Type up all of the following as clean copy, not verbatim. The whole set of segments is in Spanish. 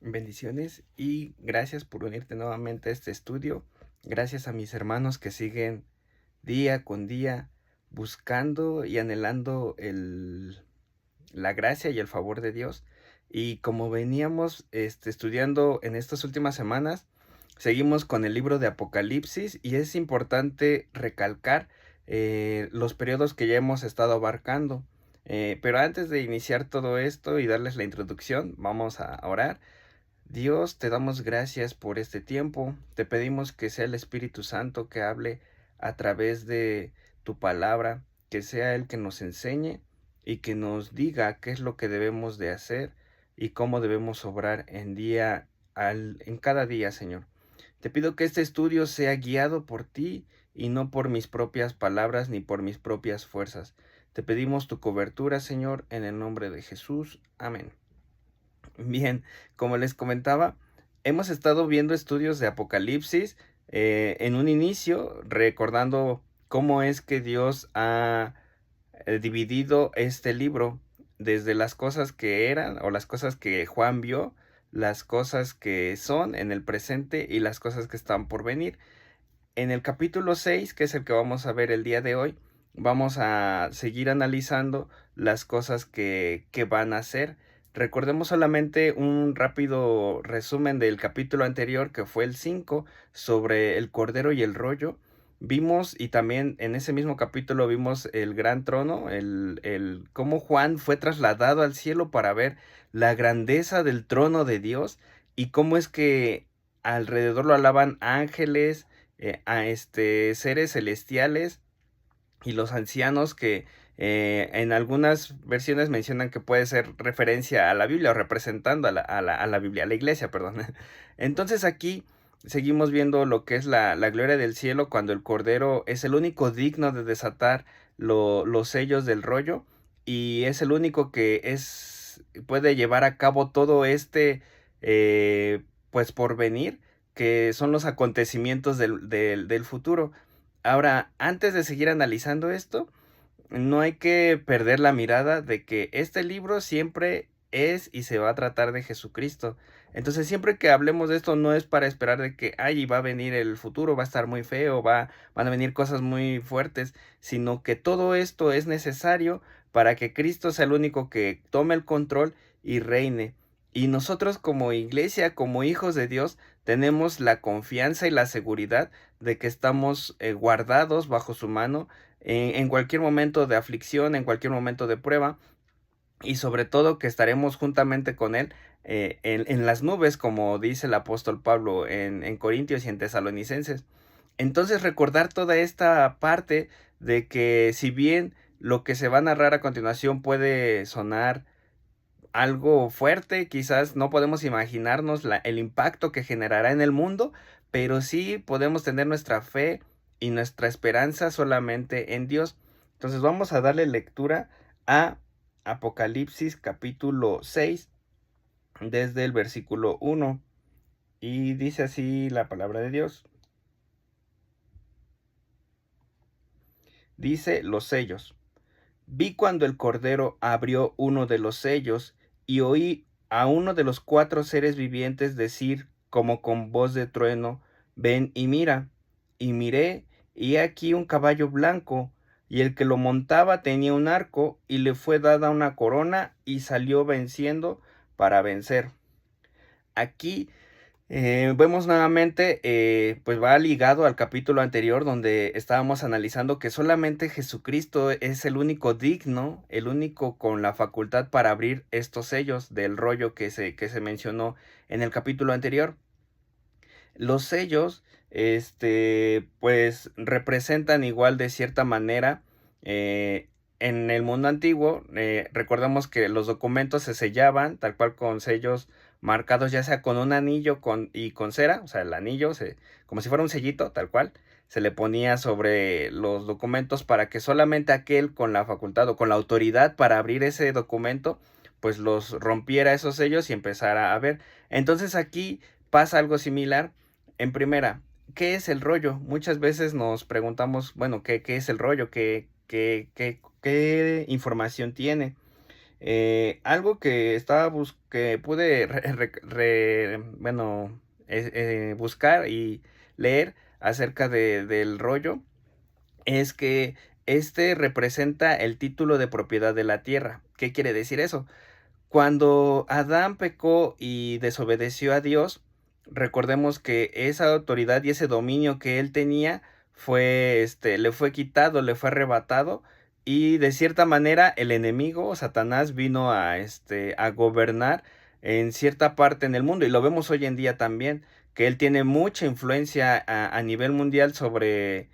Bendiciones y gracias por unirte nuevamente a este estudio. Gracias a mis hermanos que siguen día con día buscando y anhelando la gracia y el favor de Dios. Y como veníamos estudiando en estas últimas semanas, seguimos con el libro de Apocalipsis y es importante recalcar los periodos que ya hemos estado abarcando. Pero antes de iniciar todo esto y darles la introducción, vamos a orar. Dios, te damos gracias por este tiempo. Te pedimos que sea el Espíritu Santo que hable a través de tu palabra, que sea el que nos enseñe y que nos diga qué es lo que debemos de hacer y cómo debemos obrar en cada día, Señor. Te pido que este estudio sea guiado por ti y no por mis propias palabras ni por mis propias fuerzas. Te pedimos tu cobertura, Señor, en el nombre de Jesús. Amén. Bien, como les comentaba, hemos estado viendo estudios de Apocalipsis en un inicio, recordando cómo es que Dios ha dividido este libro desde las cosas que eran o las cosas que Juan vio, las cosas que son en el presente y las cosas que están por venir. En el capítulo 6, que es el que vamos a ver el día de hoy, vamos a seguir analizando las cosas que van a ser. Recordemos solamente un rápido resumen del capítulo anterior, que fue el 5, sobre el cordero y el rollo. Vimos, y también en ese mismo capítulo vimos el gran trono, cómo Juan fue trasladado al cielo para ver la grandeza del trono de Dios y cómo es que alrededor lo alaban ángeles, a seres celestiales y los ancianos que en algunas versiones mencionan que puede ser referencia a la Biblia o representando a la Biblia, a la iglesia, perdón. Entonces aquí seguimos viendo lo que es la gloria del cielo cuando el Cordero es el único digno de desatar los sellos del rollo y es el único que puede llevar a cabo todo pues por venir, que son los acontecimientos del futuro. Ahora, antes de seguir analizando esto, no hay que perder la mirada de que este libro siempre es y se va a tratar de Jesucristo. Entonces, siempre que hablemos de esto, no es para esperar de que, ay, va a venir el futuro, va a estar muy feo, van a venir cosas muy fuertes, sino que todo esto es necesario para que Cristo sea el único que tome el control y reine. Y nosotros como iglesia, como hijos de Dios, tenemos la confianza y la seguridad de que estamos guardados bajo su mano en cualquier momento de aflicción, en cualquier momento de prueba, y sobre todo que estaremos juntamente con Él en las nubes, como dice el apóstol Pablo en Corintios y en Tesalonicenses. Entonces recordar toda esta parte de que si bien lo que se va a narrar a continuación puede sonar algo fuerte, quizás no podemos imaginarnos el impacto que generará en el mundo, pero sí podemos tener nuestra fe y nuestra esperanza solamente en Dios. Entonces vamos a darle lectura a Apocalipsis capítulo 6 desde el versículo 1 y dice así la palabra de Dios. Dice los sellos. Vi cuando el Cordero abrió uno de los sellos y oí a uno de los cuatro seres vivientes decir como con voz de trueno, ven y mira. Y miré, y he aquí un caballo blanco, y el que lo montaba tenía un arco, y le fue dada una corona, y salió venciendo para vencer. Aquí vemos nuevamente, pues va ligado al capítulo anterior donde estábamos analizando que solamente Jesucristo es el único digno, el único con la facultad para abrir estos sellos del rollo que se mencionó en el capítulo anterior. Los sellos, pues representan igual de cierta manera, en el mundo antiguo, recordemos que los documentos se sellaban tal cual con sellos marcados ya sea con un anillo y con cera, o sea, el anillo, como si fuera un sellito, tal cual, se le ponía sobre los documentos para que solamente aquel con la facultad o con la autoridad para abrir ese documento, pues los rompiera esos sellos y empezara a ver. Entonces aquí pasa algo similar. En primera, ¿qué es el rollo? Muchas veces nos preguntamos, bueno, ¿qué es el rollo? ¿Qué información tiene? Algo que que pude buscar y leer acerca del rollo es que este representa el título de propiedad de la tierra. ¿Qué quiere decir eso? Cuando Adán pecó y desobedeció a Dios, recordemos que esa autoridad y ese dominio que él tenía le fue quitado, le fue arrebatado, y de cierta manera el enemigo, Satanás, vino a gobernar en cierta parte en el mundo, y lo vemos hoy en día también, que él tiene mucha influencia a nivel mundial sobre,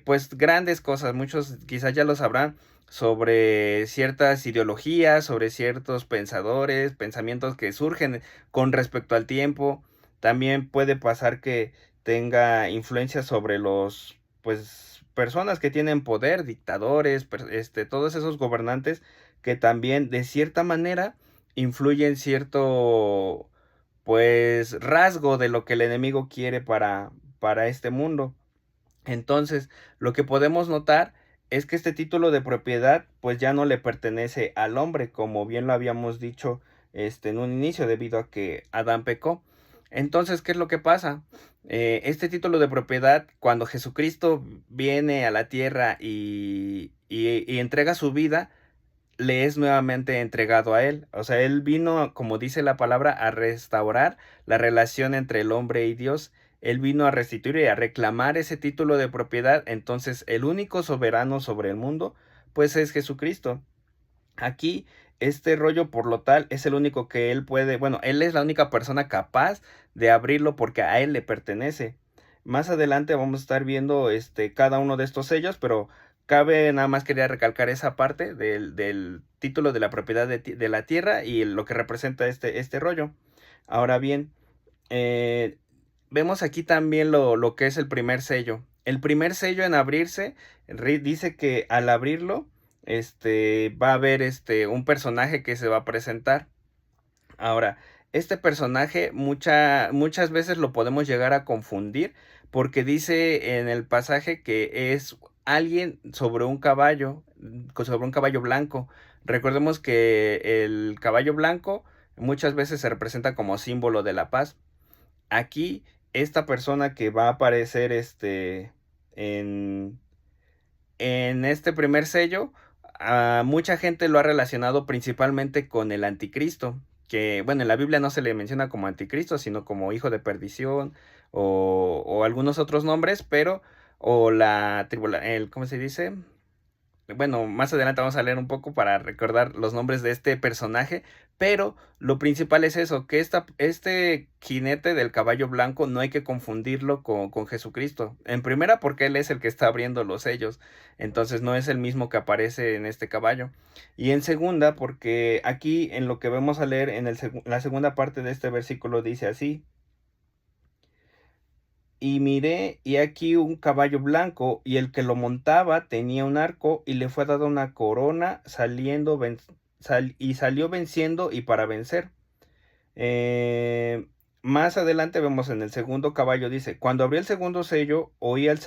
pues, grandes cosas. Muchos quizás ya lo sabrán, sobre ciertas ideologías, sobre ciertos pensadores, pensamientos que surgen con respecto al tiempo. También puede pasar que tenga influencia sobre pues, personas que tienen poder, dictadores, todos esos gobernantes que también de cierta manera influyen cierto, pues, rasgo de lo que el enemigo quiere para este mundo. Entonces, lo que podemos notar es que este título de propiedad pues ya no le pertenece al hombre, como bien lo habíamos dicho en un inicio, debido a que Adán pecó. Entonces, ¿qué es lo que pasa? Este título de propiedad, cuando Jesucristo viene a la tierra y entrega su vida, le es nuevamente entregado a él. O sea, él vino, como dice la palabra, a restaurar la relación entre el hombre y Dios. Él vino a restituir y a reclamar ese título de propiedad. Entonces, el único soberano sobre el mundo, pues es Jesucristo. Aquí, este rollo, por lo tal, es el único que él puede, bueno, él es la única persona capaz de abrirlo porque a él le pertenece. Más adelante vamos a estar viendo cada uno de estos sellos, pero cabe nada más quería recalcar esa parte del título de la propiedad de la tierra y lo que representa este rollo. Ahora bien, eh, vemos aquí también lo que es el primer sello. El primer sello en abrirse dice que al abrirlo, va a haber un personaje que se va a presentar. Ahora, este personaje muchas veces lo podemos llegar a confundir porque dice en el pasaje que es alguien sobre un caballo blanco. Recordemos que el caballo blanco muchas veces se representa como símbolo de la paz. Aquí, esta persona que va a aparecer en, en este primer sello, a mucha gente lo ha relacionado principalmente con el anticristo, que bueno, en la Biblia no se le menciona como anticristo, sino como hijo de perdición o algunos otros nombres, pero o la ¿cómo se dice? Bueno, más adelante vamos a leer un poco para recordar los nombres de este personaje, pero lo principal es eso, que este jinete del caballo blanco no hay que confundirlo con Jesucristo. En primera, porque él es el que está abriendo los sellos, entonces no es el mismo que aparece en este caballo. Y en segunda, porque aquí en lo que vamos a leer en la segunda parte de este versículo dice así: y miré, y aquí un caballo blanco, y el que lo montaba tenía un arco, y le fue dada una corona, y salió venciendo y para vencer. Más adelante vemos en el segundo caballo, dice: cuando abrió el segundo sello, oí al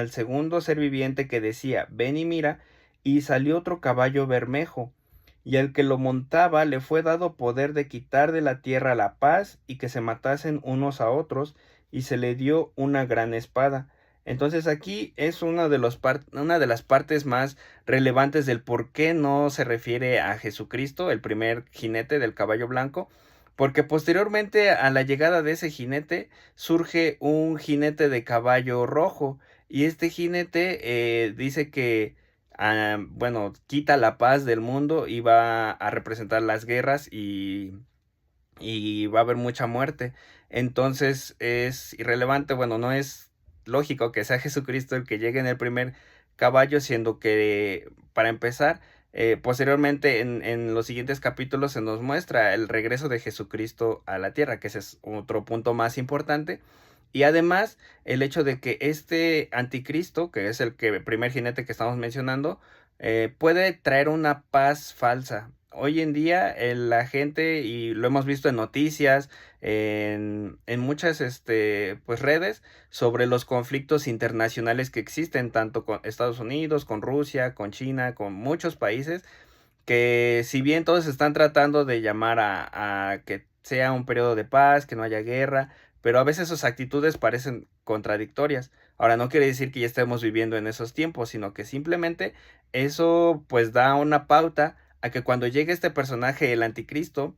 segundo ser viviente que decía: ven y mira, y salió otro caballo bermejo, y al que lo montaba le fue dado poder de quitar de la tierra la paz, y que se matasen unos a otros, y se le dio una gran espada. Entonces aquí es una de las partes más relevantes del por qué no se refiere a Jesucristo, el primer jinete del caballo blanco, porque posteriormente a la llegada de ese jinete surge un jinete de caballo rojo, y este jinete dice que, bueno, quita la paz del mundo y va a representar las guerras y va a haber mucha muerte. Entonces es irrelevante, bueno, no es lógico que sea Jesucristo el que llegue en el primer caballo, siendo que, para empezar, posteriormente en los siguientes capítulos se nos muestra el regreso de Jesucristo a la tierra, que ese es otro punto más importante. Y además, el hecho de que este anticristo, que es primer jinete que estamos mencionando, puede traer una paz falsa. Hoy en día la gente, y lo hemos visto en noticias, en muchas pues redes, sobre los conflictos internacionales que existen, tanto con Estados Unidos, con Rusia, con China, con muchos países, que si bien todos están tratando de llamar a que sea un periodo de paz, que no haya guerra, pero a veces sus actitudes parecen contradictorias. Ahora, no quiere decir que ya estemos viviendo en esos tiempos, sino que simplemente eso pues da una pauta a que cuando llegue este personaje, el anticristo,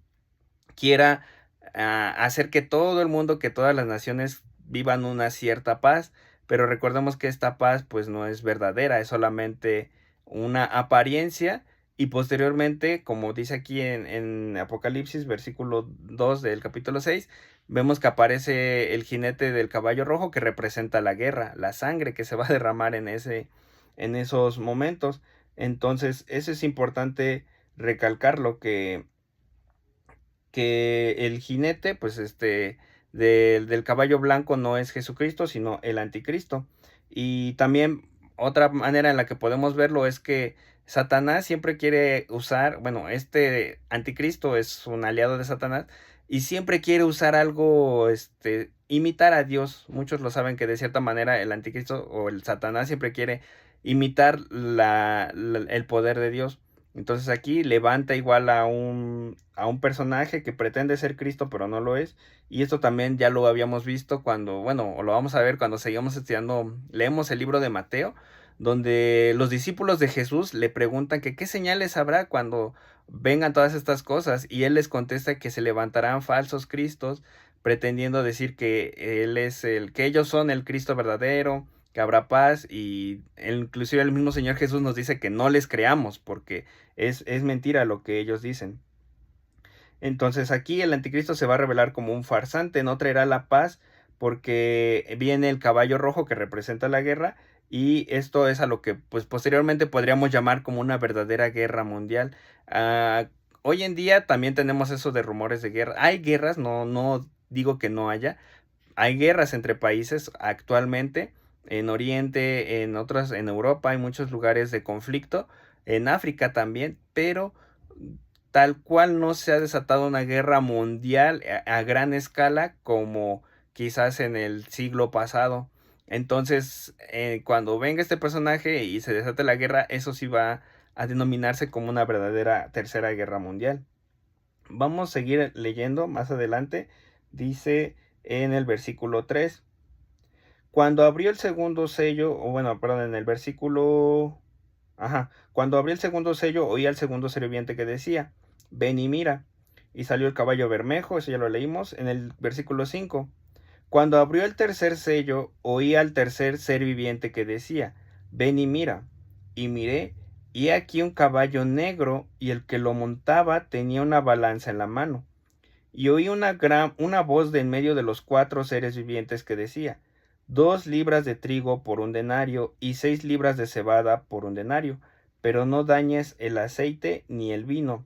quiera hacer que todo el mundo, que todas las naciones vivan una cierta paz, pero recordemos que esta paz pues no es verdadera, es solamente una apariencia y posteriormente, como dice aquí en Apocalipsis, versículo 2 del capítulo 6, vemos que aparece el jinete del caballo rojo que representa la guerra, la sangre que se va a derramar en esos momentos. Entonces, eso es importante recalcarlo, que el jinete, pues del caballo blanco no es Jesucristo, sino el anticristo. Y también otra manera en la que podemos verlo es que Satanás siempre quiere usar, bueno, este anticristo es un aliado de Satanás y siempre quiere usar algo, imitar a Dios. Muchos lo saben que de cierta manera el anticristo o el Satanás siempre quiere imitar el poder de Dios. Entonces aquí levanta igual a un personaje que pretende ser Cristo, pero no lo es. Y esto también ya lo habíamos visto cuando, bueno, o lo vamos a ver cuando seguimos estudiando, leemos el libro de Mateo, donde los discípulos de Jesús le preguntan que qué señales habrá cuando vengan todas estas cosas. Y él les contesta que se levantarán falsos cristos, pretendiendo decir que él es que ellos son el Cristo verdadero, que habrá paz. Y inclusive el mismo Señor Jesús nos dice que no les creamos porque es mentira lo que ellos dicen. Entonces aquí el anticristo se va a revelar como un farsante, no traerá la paz porque viene el caballo rojo que representa la guerra y esto es a lo que pues posteriormente podríamos llamar como una verdadera guerra mundial. Hoy en día también tenemos eso de rumores de guerra. Hay guerras, no digo que no haya. Hay guerras entre países actualmente. En Oriente, en otras, en Europa hay muchos lugares de conflicto. En África también, pero tal cual no se ha desatado una guerra mundial a gran escala como quizás en el siglo pasado. Entonces, cuando venga este personaje y se desate la guerra, eso sí va a denominarse como una verdadera tercera guerra mundial. Vamos a seguir leyendo más adelante. Dice en el versículo 3: cuando abrió el segundo sello, o bueno, perdón, en el versículo... Ajá, cuando abrió el segundo sello, oí al segundo ser viviente que decía: ven y mira. Y salió el caballo bermejo, eso ya lo leímos, en el versículo 5. Cuando abrió el tercer sello, oí al tercer ser viviente que decía: ven y mira. Y miré, y he aquí un caballo negro, y el que lo montaba tenía una balanza en la mano. Y oí una voz de en medio de los cuatro seres vivientes que decía: 2 libras de trigo por un denario, y 6 libras de cebada por un denario, pero no dañes el aceite ni el vino.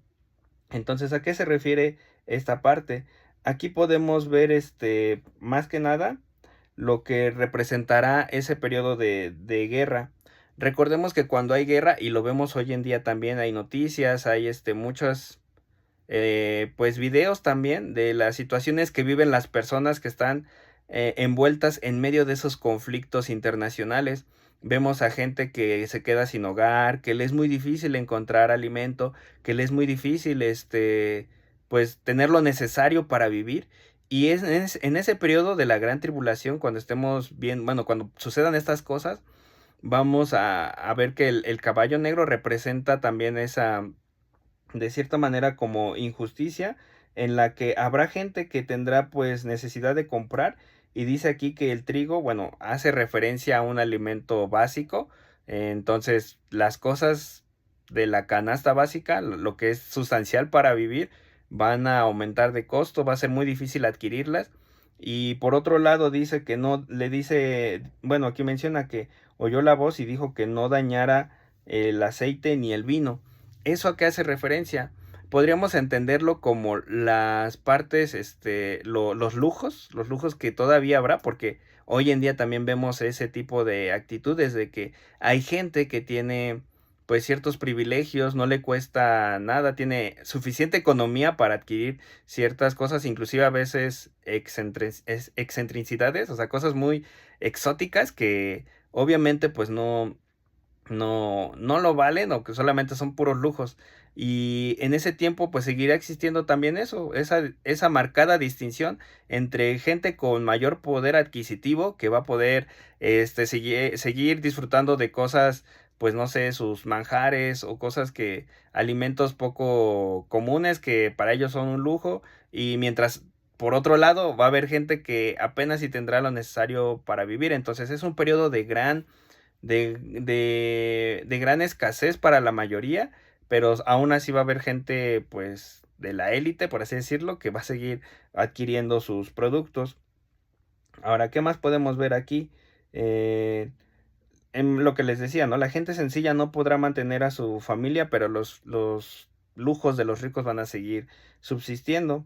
Entonces, ¿a qué se refiere esta parte? Aquí podemos ver más que nada lo que representará ese periodo de guerra. Recordemos que cuando hay guerra, y lo vemos hoy en día también, hay noticias, hay muchos pues videos también de las situaciones que viven las personas que están envueltas en medio de esos conflictos internacionales. Vemos a gente que se queda sin hogar, que le es muy difícil encontrar alimento, que le es muy difícil pues tener lo necesario para vivir. Y en ese periodo de la gran tribulación, cuando estemos bien, bueno, cuando sucedan estas cosas, vamos a ver que el caballo negro representa también esa, de cierta manera, como injusticia, en la que habrá gente que tendrá pues necesidad de comprar. Y dice aquí que el trigo, bueno, hace referencia a un alimento básico. Entonces las cosas de la canasta básica, lo que es sustancial para vivir, van a aumentar de costo, va a ser muy difícil adquirirlas. Y por otro lado dice que no, le dice, bueno, aquí menciona que oyó la voz y dijo que no dañara el aceite ni el vino. ¿Eso a qué hace referencia? Podríamos entenderlo como las partes, los lujos que todavía habrá, porque hoy en día también vemos ese tipo de actitudes de que hay gente que tiene pues ciertos privilegios, no le cuesta nada, tiene suficiente economía para adquirir ciertas cosas, inclusive a veces excentricidades, o sea, cosas muy exóticas que obviamente pues no lo valen o que solamente son puros lujos. Y en ese tiempo pues seguirá existiendo también eso, esa marcada distinción entre gente con mayor poder adquisitivo que va a poder seguir disfrutando de cosas, pues no sé, sus manjares o cosas que, alimentos poco comunes que para ellos son un lujo, y mientras por otro lado va a haber gente que apenas si tendrá lo necesario para vivir. Entonces es un periodo de gran escasez para la mayoría, pero aún así va a haber gente pues de la élite, por así decirlo, que va a seguir adquiriendo sus productos. Ahora, ¿qué más podemos ver aquí? Eh, en lo que les decía, ¿no? La gente sencilla no podrá mantener a su familia, pero los lujos de los ricos van a seguir subsistiendo.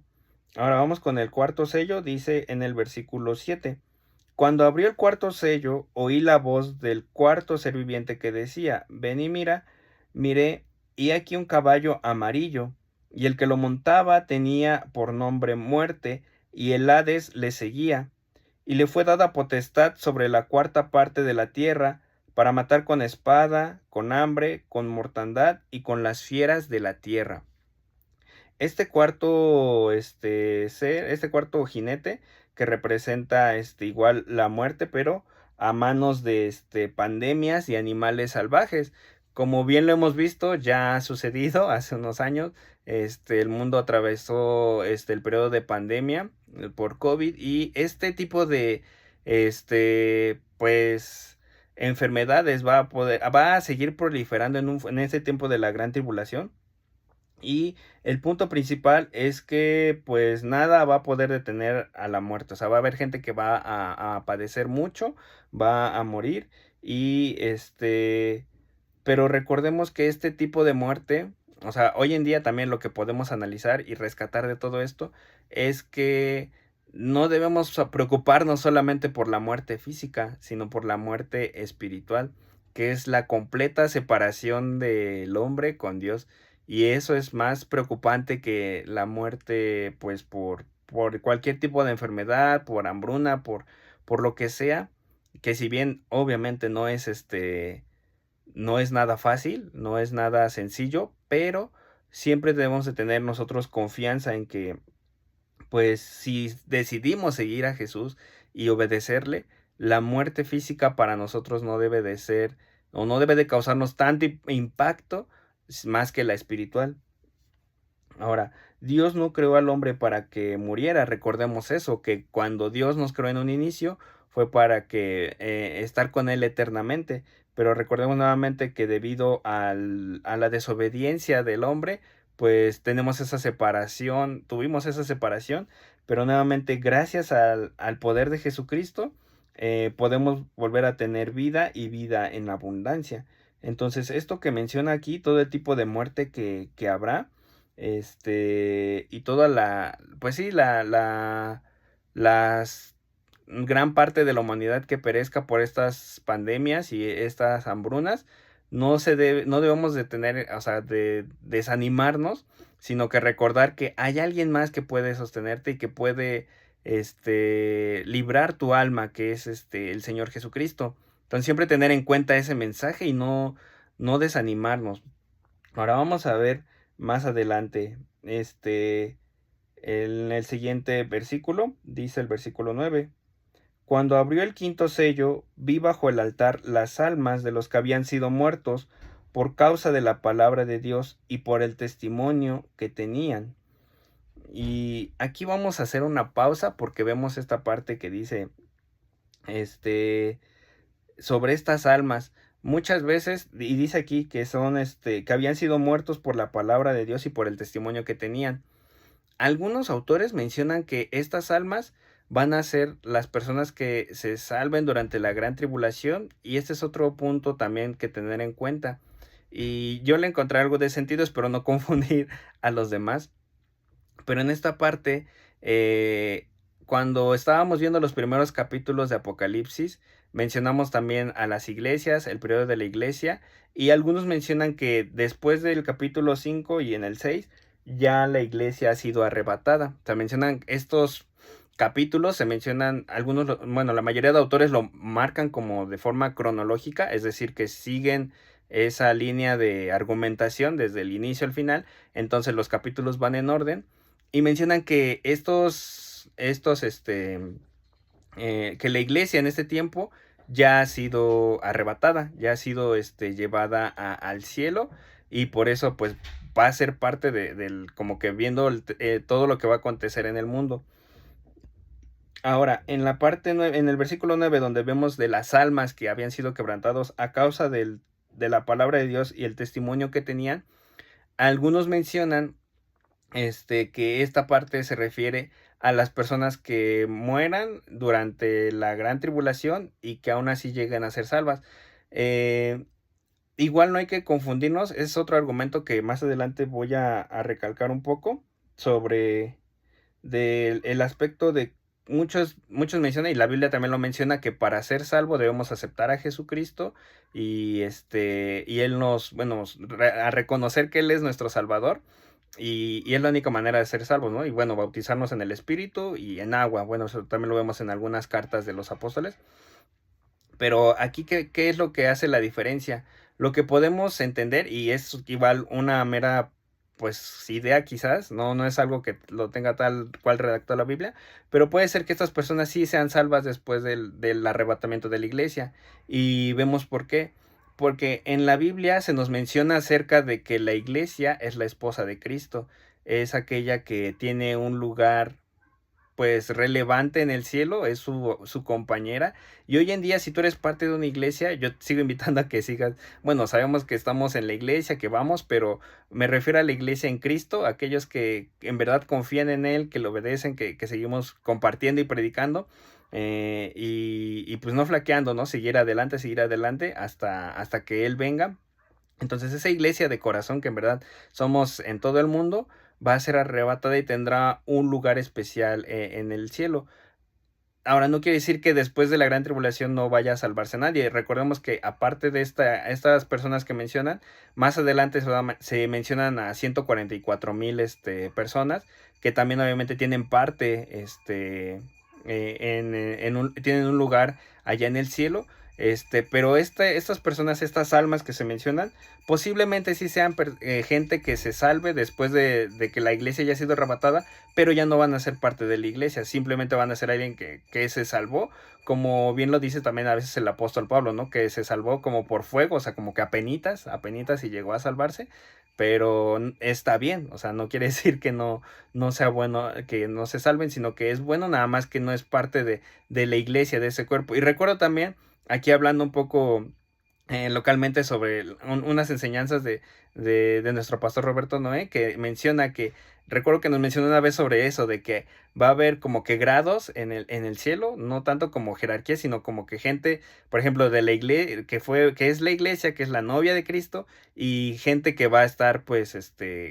Ahora vamos con el cuarto sello, dice en el versículo 7. Cuando abrió el cuarto sello, oí la voz del cuarto ser viviente que decía: ven y mira. Miré, y aquí un caballo amarillo, y el que lo montaba tenía por nombre Muerte, y el Hades le seguía, y le fue dada potestad sobre la cuarta parte de la tierra, para matar con espada, con hambre, con mortandad y con las fieras de la tierra. Este cuarto este cuarto jinete, que representa igual la muerte, pero a manos de pandemias y animales salvajes. Como bien lo hemos visto, ya ha sucedido hace unos años. El mundo atravesó el periodo de pandemia por COVID, y este tipo de pues enfermedades va a seguir proliferando en este tiempo de la gran tribulación. Y el punto principal es que pues nada va a poder detener a la muerte. O sea, va a haber gente que va a padecer mucho, va a morir. Y pero recordemos que este tipo de muerte, o sea, hoy en día también lo que podemos analizar y rescatar de todo esto es que no debemos preocuparnos solamente por la muerte física, sino por la muerte espiritual, que es la completa separación del hombre con Dios. Y eso es más preocupante que la muerte, pues por cualquier tipo de enfermedad, por hambruna, por lo que sea, que si bien obviamente no es nada fácil, no es nada sencillo, pero siempre debemos de tener nosotros confianza en que, pues si decidimos seguir a Jesús y obedecerle, la muerte física para nosotros no debe de ser, o no debe de causarnos tanto impacto más que la espiritual. Ahora, Dios no creó al hombre para que muriera. Recordemos eso, que cuando Dios nos creó en un inicio fue para que estar con Él eternamente. Pero recordemos nuevamente que debido a la desobediencia del hombre, pues tenemos esa separación, tuvimos esa separación, pero nuevamente gracias al poder de Jesucristo, podemos volver a tener vida y vida en abundancia. Entonces, esto que menciona aquí, todo el tipo de muerte que habrá, y toda pues sí, las gran parte de la humanidad que perezca por estas pandemias y estas hambrunas, no debemos de tener, o sea, de desanimarnos, sino que recordar que hay alguien más que puede sostenerte y que puede, librar tu alma, que es el Señor Jesucristo. Entonces siempre tener en cuenta ese mensaje y no desanimarnos. Ahora vamos a ver más adelante, en el siguiente versículo, dice el versículo 9. Cuando abrió el quinto sello, vi bajo el altar las almas de los que habían sido muertos por causa de la palabra de Dios y por el testimonio que tenían. Y aquí vamos a hacer una pausa porque vemos esta parte que dice, sobre estas almas. Muchas veces, y dice aquí que son, que habían sido muertos por la palabra de Dios y por el testimonio que tenían. Algunos autores mencionan que estas almas van a ser las personas que se salven durante la gran tribulación, y este es otro punto también que tener en cuenta. Y yo le encontré algo de sentido, espero no confundir a los demás. Pero en esta parte, cuando estábamos viendo los primeros capítulos de Apocalipsis, mencionamos también a las iglesias, el periodo de la iglesia, y algunos mencionan que después del capítulo 5 y en el 6, ya la iglesia ha sido arrebatada. O sea, mencionan estos capítulos, se mencionan algunos, bueno, la mayoría de autores lo marcan como de forma cronológica, es decir, que siguen esa línea de argumentación desde el inicio al final. Entonces los capítulos van en orden y mencionan que que la iglesia en este tiempo ya ha sido arrebatada, ya ha sido llevada al cielo, y por eso pues va a ser parte del, como que viendo todo lo que va a acontecer en el mundo. Ahora, en la en el versículo 9, donde vemos de las almas que habían sido quebrantados a causa de la palabra de Dios y el testimonio que tenían, algunos mencionan que esta parte se refiere a las personas que mueran durante la gran tribulación y que aún así lleguen a ser salvas. Eh, Igual no hay que confundirnos, es otro argumento que más adelante voy a recalcar un poco sobre el aspecto de muchos mencionan, y la Biblia también lo menciona, que para ser salvo debemos aceptar a Jesucristo y Él bueno, a reconocer que Él es nuestro Salvador. Y es la única manera de ser salvos, ¿no? Y bueno, bautizarnos en el Espíritu y en agua. Bueno, eso también lo vemos en algunas cartas de los apóstoles. Pero aquí, ¿qué es lo que hace la diferencia? Lo que podemos entender, y es igual una mera, pues, idea quizás, no es algo que lo tenga tal cual redactó la Biblia, pero puede ser que estas personas sí sean salvas después del arrebatamiento de la iglesia. Y vemos por qué. Porque en la Biblia se nos menciona acerca de que la iglesia es la esposa de Cristo, es aquella que tiene un lugar pues relevante en el cielo, es su compañera. Y hoy en día, si tú eres parte de una iglesia, yo te sigo invitando a que sigas. Bueno, sabemos que estamos en la iglesia, que vamos, pero me refiero a la iglesia en Cristo, aquellos que en verdad confían en Él, que lo obedecen, que seguimos compartiendo y predicando. Y pues no flaqueando, ¿no? Seguir adelante hasta que Él venga. Entonces esa iglesia de corazón, que en verdad somos en todo el mundo, va a ser arrebatada y tendrá un lugar especial en el cielo. Ahora, no quiere decir que después de la gran tribulación no vaya a salvarse nadie. Recordemos que aparte de estas personas que mencionan, más adelante se mencionan a 144,000 personas que también obviamente tienen parte, tienen un lugar allá en el cielo. Pero estas personas, estas almas que se mencionan, posiblemente sí sean gente que se salve después de que la iglesia haya sido arrebatada, pero ya no van a ser parte de la iglesia, simplemente van a ser alguien que se salvó, como bien lo dice también a veces el apóstol Pablo, ¿no? Que se salvó como por fuego, o sea, como que apenitas y llegó a salvarse, pero está bien, o sea, no quiere decir que no sea bueno que no se salven, sino que es bueno, nada más que no es parte de la iglesia, de ese cuerpo. Y recuerdo también, aquí hablando un poco localmente sobre unas enseñanzas de nuestro pastor Roberto Noé, que menciona que, recuerdo que nos mencionó una vez sobre eso, de que va a haber como que grados en el cielo, no tanto como jerarquía, sino como que gente, por ejemplo, de la iglesia, que es la iglesia, que es la novia de Cristo, y gente que va a estar pues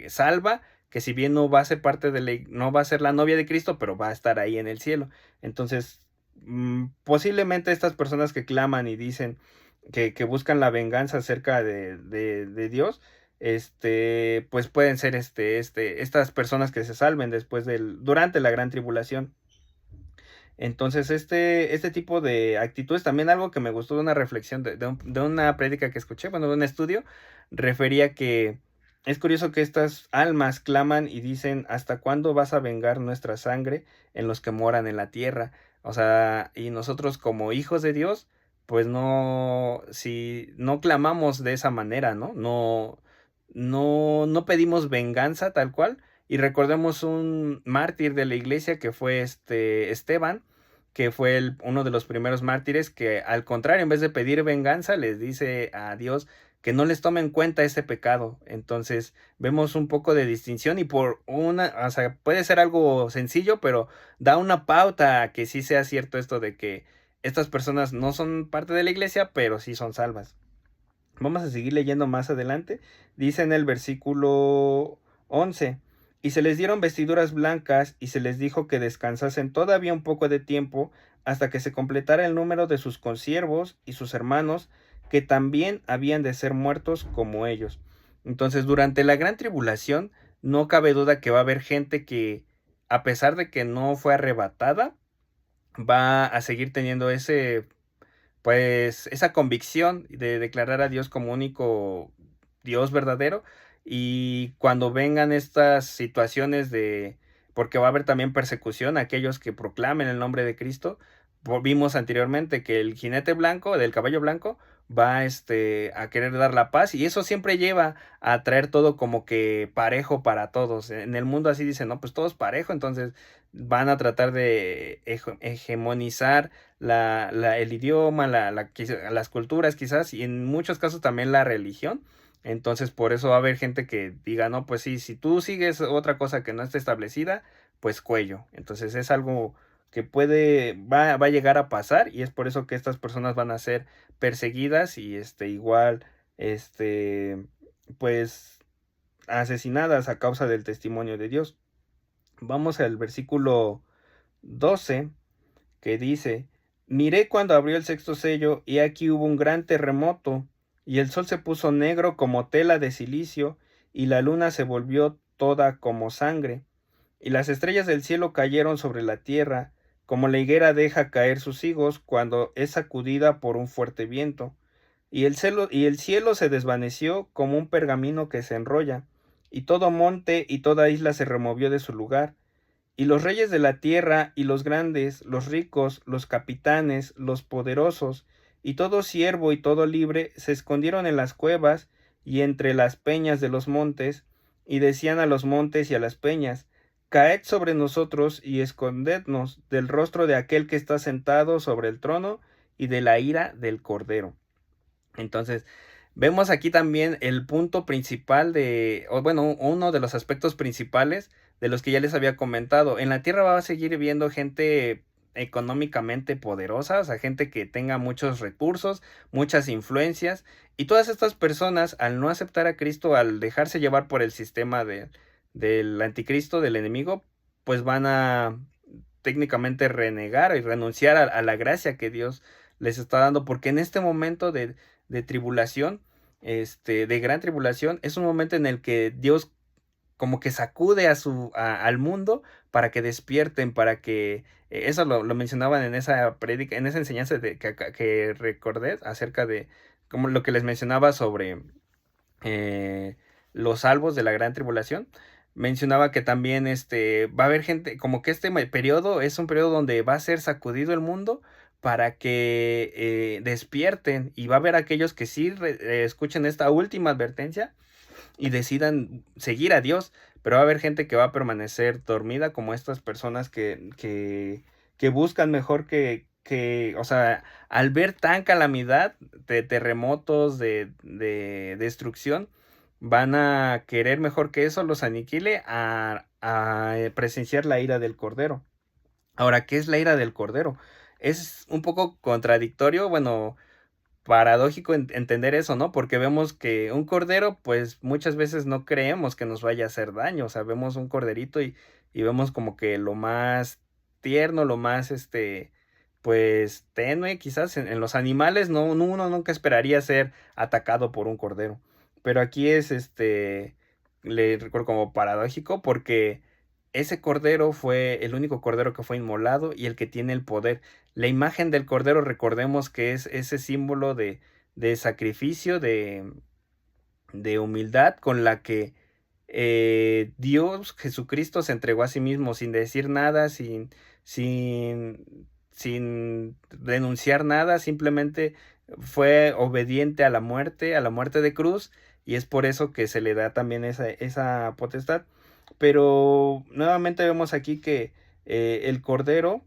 salva, que si bien no va a ser parte no va a ser la novia de Cristo, pero va a estar ahí en el cielo. Entonces, posiblemente estas personas que claman y dicen que buscan la venganza acerca de Dios, pues pueden ser estas personas que se salven durante la gran tribulación. Entonces, este tipo de actitudes, también algo que me gustó de una reflexión, de una prédica que escuché, bueno, de un estudio, refería que es curioso que estas almas claman y dicen: ¿hasta cuándo vas a vengar nuestra sangre en los que moran en la tierra? O sea, y nosotros como hijos de Dios, pues no, si no clamamos de esa manera, ¿no? No pedimos venganza tal cual. Y recordemos un mártir de la iglesia que fue Esteban, que fue uno de los primeros mártires, que al contrario, en vez de pedir venganza, les dice a Dios que no les tome en cuenta ese pecado. Entonces vemos un poco de distinción, y o sea, puede ser algo sencillo, pero da una pauta a que sí sea cierto esto de que estas personas no son parte de la iglesia, pero sí son salvas. Vamos a seguir leyendo más adelante. Dice en el versículo 11: y se les dieron vestiduras blancas, y se les dijo que descansasen todavía un poco de tiempo, hasta que se completara el número de sus consiervos y sus hermanos, que también habían de ser muertos como ellos. Entonces, durante la gran tribulación, no cabe duda que va a haber gente que, a pesar de que no fue arrebatada, va a seguir teniendo pues esa convicción de declarar a Dios como único Dios verdadero. Y cuando vengan estas situaciones de, porque va a haber también persecución a aquellos que proclamen el nombre de Cristo. Vimos anteriormente que el jinete blanco, del caballo blanco, va a querer dar la paz, y eso siempre lleva a traer todo como que parejo para todos. En el mundo así dicen, no, pues todo es parejo, entonces van a tratar de hegemonizar el idioma, las culturas quizás, y en muchos casos también la religión. Entonces por eso va a haber gente que diga, no, pues sí, si tú sigues otra cosa que no está establecida, pues cuello. Entonces es algo que va a llegar a pasar, y es por eso que estas personas van a ser perseguidas y igual, este, pues asesinadas a causa del testimonio de Dios. Vamos al versículo 12, que dice: Miré cuando abrió el sexto sello, y aquí hubo un gran terremoto, y el sol se puso negro como tela de silicio, y la luna se volvió toda como sangre, y las estrellas del cielo cayeron sobre la tierra, como la higuera deja caer sus higos cuando es sacudida por un fuerte viento. Y el cielo se desvaneció como un pergamino que se enrolla, y todo monte y toda isla se removió de su lugar. Y los reyes de la tierra, y los grandes, los ricos, los capitanes, los poderosos, y todo siervo y todo libre, se escondieron en las cuevas y entre las peñas de los montes, y decían a los montes y a las peñas: Caed sobre nosotros y escondednos del rostro de aquel que está sentado sobre el trono y de la ira del Cordero. Entonces, vemos aquí también el punto principal o bueno, uno de los aspectos principales de los que ya les había comentado. En la tierra va a seguir viendo gente económicamente poderosa, o sea, gente que tenga muchos recursos, muchas influencias, y todas estas personas, al no aceptar a Cristo, al dejarse llevar por el sistema del anticristo, del enemigo, pues van a técnicamente renegar y renunciar a la gracia que Dios les está dando, porque en este momento de tribulación, de gran tribulación, es un momento en el que Dios como que sacude al mundo para que despierten, para que, eso lo mencionaban en esa prédica, en esa enseñanza que recordé acerca de como lo que les mencionaba sobre los salvos de la gran tribulación. Mencionaba que también va a haber gente, como que periodo es un periodo donde va a ser sacudido el mundo para que despierten, y va a haber aquellos que sí escuchen esta última advertencia y decidan seguir a Dios, pero va a haber gente que va a permanecer dormida, como estas personas que buscan mejor o sea, al ver tan calamidad de terremotos, de destrucción, van a querer mejor que eso los aniquile a presenciar la ira del Cordero. Ahora, ¿qué es la ira del Cordero? Es un poco contradictorio, bueno, paradójico entender eso, ¿no? Porque vemos que un cordero, pues muchas veces no creemos que nos vaya a hacer daño. O sea, vemos un corderito y vemos como que lo más tierno, lo más, pues tenue, quizás en los animales, no, uno nunca esperaría ser atacado por un cordero. Pero aquí es, le recuerdo como paradójico, porque ese cordero fue el único cordero que fue inmolado y el que tiene el poder. La imagen del cordero, recordemos que es ese símbolo de sacrificio, de humildad, con la que Dios Jesucristo se entregó a sí mismo sin decir nada, sin denunciar nada, simplemente fue obediente a la muerte de cruz, y es por eso que se le da también esa potestad. Pero nuevamente vemos aquí que el Cordero,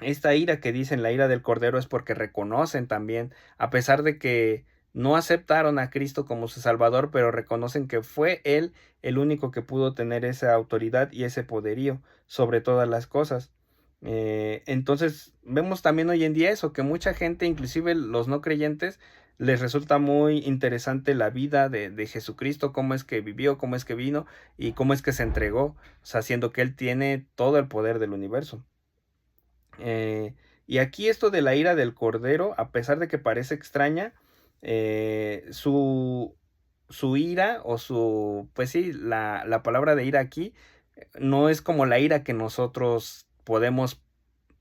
esta ira que dicen la ira del Cordero, es porque reconocen también, a pesar de que no aceptaron a Cristo como su Salvador, pero reconocen que fue Él el único que pudo tener esa autoridad y ese poderío sobre todas las cosas. Entonces vemos también hoy en día eso, que mucha gente, inclusive los no creyentes, les resulta muy interesante la vida de Jesucristo, cómo es que vivió, cómo es que vino y cómo es que se entregó, o sea, siendo que Él tiene todo el poder del universo. Y aquí esto de la ira del Cordero, a pesar de que parece extraña, su ira o pues sí, la palabra de ira aquí no es como la ira que nosotros podemos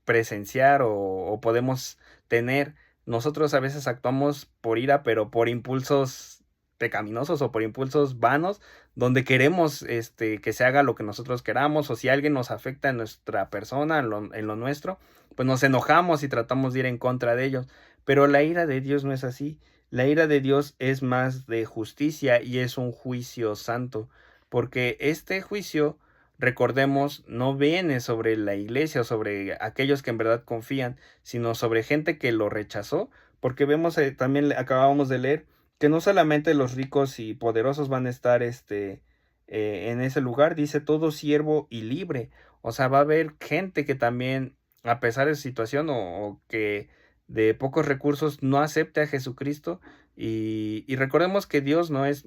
presenciar o podemos tener. nosotros a veces actuamos por ira, pero por impulsos pecaminosos o por impulsos vanos, donde queremos que se haga lo que nosotros queramos, o si alguien nos afecta en nuestra persona, en lo nuestro, pues nos enojamos y tratamos de ir en contra de ellos. Pero la ira de Dios no es así. La ira de Dios es más de justicia y es un juicio santo, porque este juicio, recordemos, no viene sobre la iglesia o sobre aquellos que en verdad confían, sino sobre gente que lo rechazó, porque vemos, también acabábamos de leer, que no solamente los ricos y poderosos van a estar en ese lugar, dice todo siervo y libre. O sea, va a haber gente que también, a pesar de su situación o que de pocos recursos, no acepte a Jesucristo. Y recordemos que Dios no es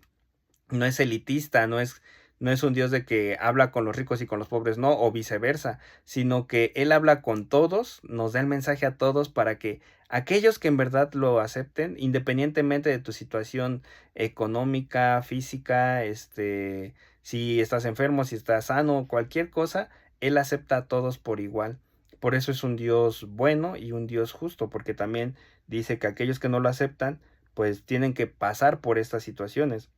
elitista, no es un Dios de que habla con los ricos y con los pobres, no, o viceversa, sino que Él habla con todos, nos da el mensaje a todos para que aquellos que en verdad lo acepten, independientemente de tu situación económica, física, si estás enfermo, si estás sano, cualquier cosa, Él acepta a todos por igual. Por eso es un Dios bueno y un Dios justo, porque también dice que aquellos que no lo aceptan, pues tienen que pasar por estas situaciones.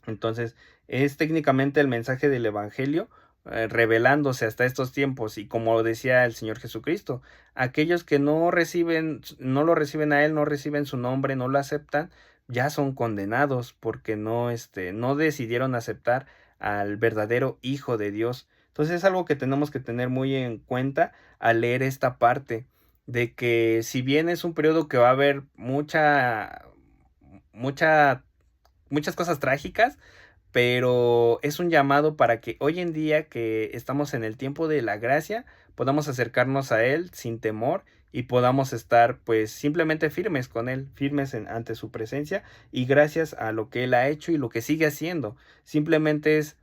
Entonces, es técnicamente el mensaje del Evangelio revelándose hasta estos tiempos, y como decía el Señor Jesucristo, aquellos que no lo reciben a Él, no reciben su nombre, no lo aceptan, ya son condenados porque no decidieron aceptar al verdadero Hijo de Dios. Entonces es algo que tenemos que tener muy en cuenta al leer esta parte, de que si bien es un periodo que va a haber muchas cosas trágicas, pero es un llamado para que hoy en día, que estamos en el tiempo de la gracia, podamos acercarnos a Él sin temor y podamos estar pues simplemente firmes con Él, firmes ante su presencia, y gracias a lo que Él ha hecho y lo que sigue haciendo. Simplemente es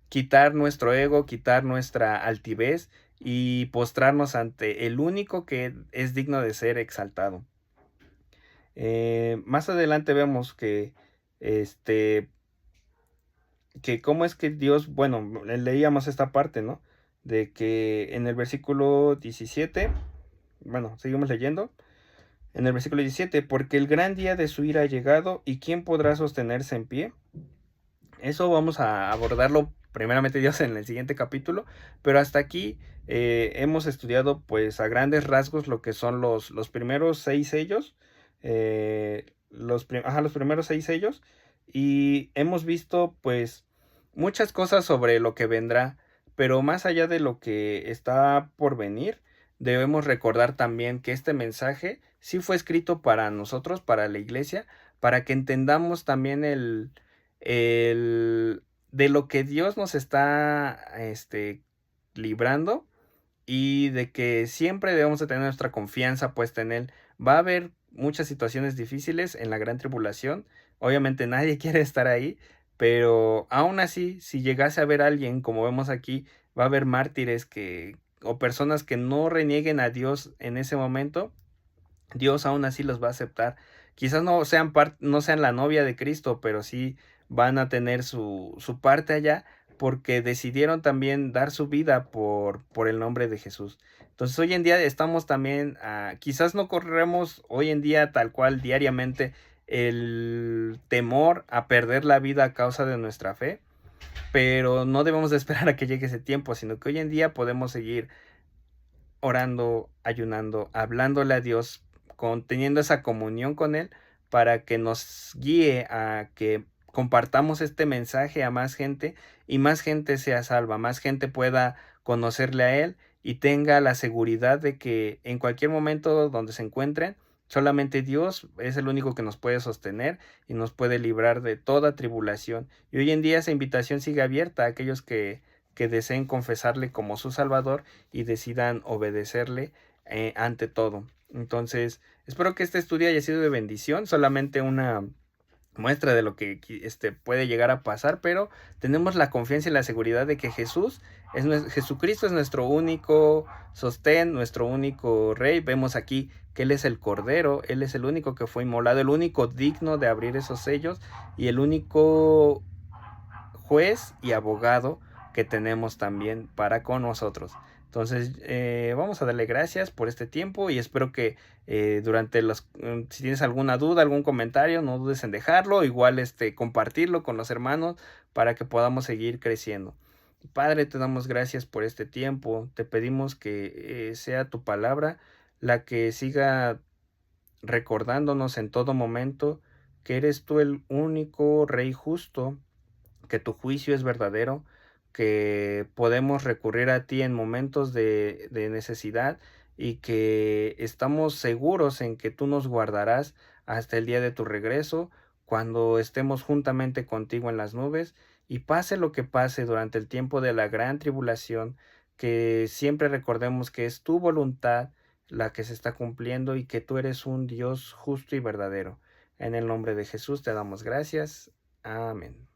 quitar nuestro ego, quitar nuestra altivez y postrarnos ante el único que es digno de ser exaltado. Más adelante vemos este, que cómo es que Dios, bueno, leíamos esta parte, ¿no? De que en el versículo 17, bueno, seguimos leyendo. En el versículo 17, porque el gran día de su ira ha llegado, ¿y quién podrá sostenerse en pie? Eso vamos a abordarlo primeramente Dios en el siguiente capítulo, pero hasta aquí hemos estudiado pues a grandes rasgos lo que son los primeros 6 sellos, los primeros 6 sellos, y hemos visto pues muchas cosas sobre lo que vendrá, pero más allá de lo que está por venir, debemos recordar también que este mensaje sí fue escrito para nosotros, para la iglesia, para que entendamos también de lo que Dios nos está librando, y de que siempre debemos de tener nuestra confianza puesta en Él. Va a haber muchas situaciones difíciles en la gran tribulación. Obviamente nadie quiere estar ahí, pero aún así, si llegase a haber alguien, como vemos aquí, va a haber mártires o personas que no renieguen a Dios en ese momento. Dios aún así los va a aceptar. Quizás no sean la novia de Cristo, pero sí van a tener su parte allá, porque decidieron también dar su vida por el nombre de Jesús. Entonces hoy en día estamos también, quizás no corremos hoy en día tal cual diariamente el temor a perder la vida a causa de nuestra fe, pero no debemos de esperar a que llegue ese tiempo, sino que hoy en día podemos seguir orando, ayunando, hablándole a Dios, teniendo esa comunión con Él, para que nos guíe a que compartamos este mensaje a más gente, y más gente sea salva, más gente pueda conocerle a Él y tenga la seguridad de que en cualquier momento donde se encuentren, solamente Dios es el único que nos puede sostener y nos puede librar de toda tribulación. Y hoy en día esa invitación sigue abierta a aquellos que deseen confesarle como su Salvador y decidan obedecerle ante todo. Entonces, espero que este estudio haya sido de bendición, solamente una muestra de lo que puede llegar a pasar, pero tenemos la confianza y la seguridad de que Jesucristo es nuestro único sostén, nuestro único Rey. Vemos aquí que Él es el Cordero, Él es el único que fue inmolado, el único digno de abrir esos sellos, y el único juez y abogado que tenemos también para con nosotros. Entonces, vamos a darle gracias por este tiempo y espero que si tienes alguna duda, algún comentario, no dudes en dejarlo, igual compartirlo con los hermanos para que podamos seguir creciendo. Padre, te damos gracias por este tiempo, te pedimos que sea tu palabra la que siga recordándonos en todo momento que eres tú el único Rey justo, que tu juicio es verdadero, que podemos recurrir a ti en momentos de necesidad y que estamos seguros en que tú nos guardarás hasta el día de tu regreso, cuando estemos juntamente contigo en las nubes, y pase lo que pase durante el tiempo de la gran tribulación, que siempre recordemos que es tu voluntad la que se está cumpliendo y que tú eres un Dios justo y verdadero. En el nombre de Jesús te damos gracias. Amén.